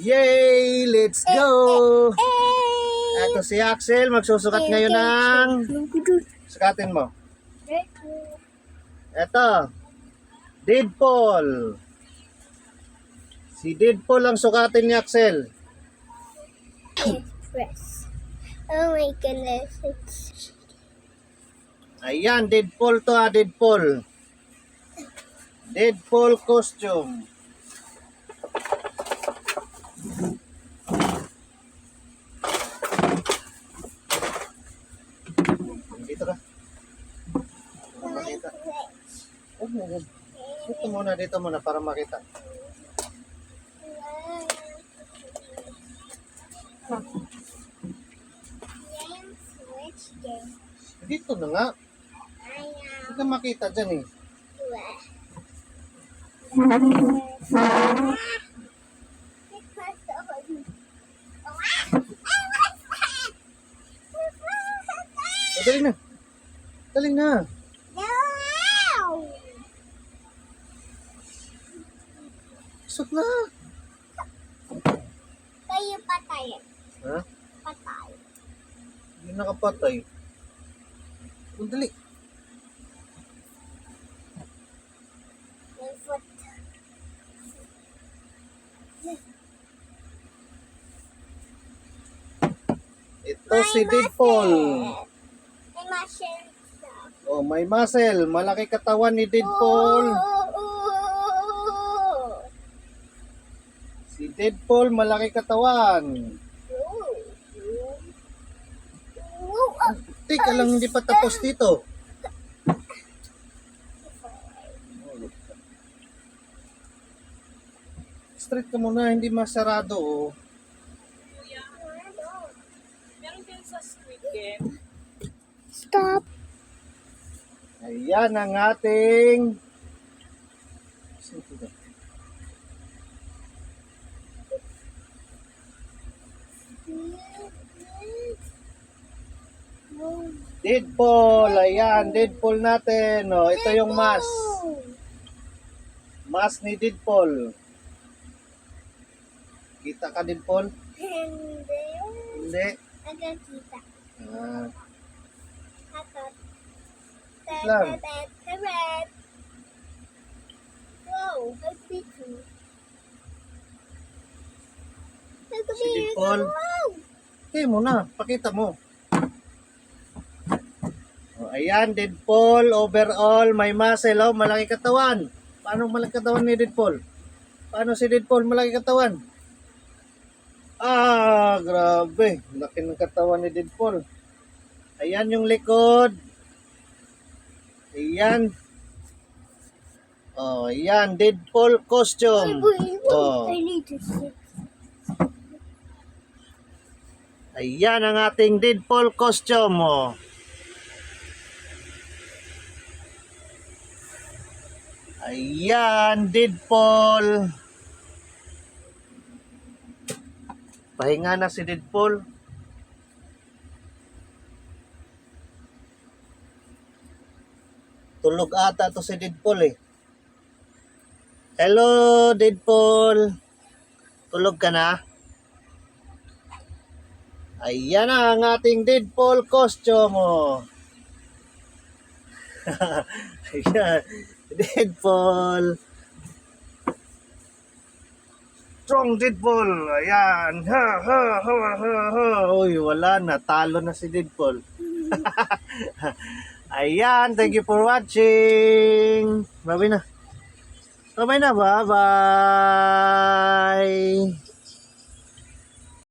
Yay! Let's go! Ito si Axel, magsusukat ngayon ng... Sukatin mo. Ito, Deadpool. Si Deadpool ang sukatin ni Axel. Press. Oh my goodness. Ayan, Deadpool to Deadpool. Deadpool costume. Dito ka. Makita. Dito muna para makita. Dito na nga. Hindi ka makita dyan eh. Dali na. Dali na. Isot na. Kayo patay. Ha? Patay. Hindi nakapatay. Dali. May foot. Ito si Deadpool. May muscle. Oh, may muscle. Malaki katawan ni Deadpool. Si Deadpool, malaki katawan. Tika lang, hindi pa tapos dito. Straight ka muna, hindi masarado. Oh. Meron din sa Squid Game. Stop. Ayan ang ating... Deadpool. Ayan, Deadpool natin. Oh, ito yung mask. Mask ni Deadpool. Kita ka, Deadpool? Hindi. Hindi. Agad kita. Ah, Atot. lang. Red. Wow, happy too. Si Deadpool. Okay mo na, pakita mo. Oh, ayan, Deadpool, overall, may muscle, oh, malaki katawan. Paano malaki katawan ni Deadpool? Paano si Deadpool malaki katawan? Ah, grabe. Laki ng katawan ni Deadpool. Ayan yung likod. Ayan. Oh, ayan, Deadpool costume. Oh. I need to sit. Ayan ang ating Deadpool costume. Oh. Ayan, Deadpool. Pahinga na si Deadpool. Tulog ata to si Deadpool eh. Hello, Deadpool. Tulog ka na? Ayan na ang ating Deadpool costume. Oh. Ayan, Deadpool. Strong Deadpool. Ayan. Ha, ha, ha, ha, ha. Uy, wala na. Talo na si Deadpool. Ayan, thank you for watching. Bye-bye na. Bye-bye na. Bye-bye.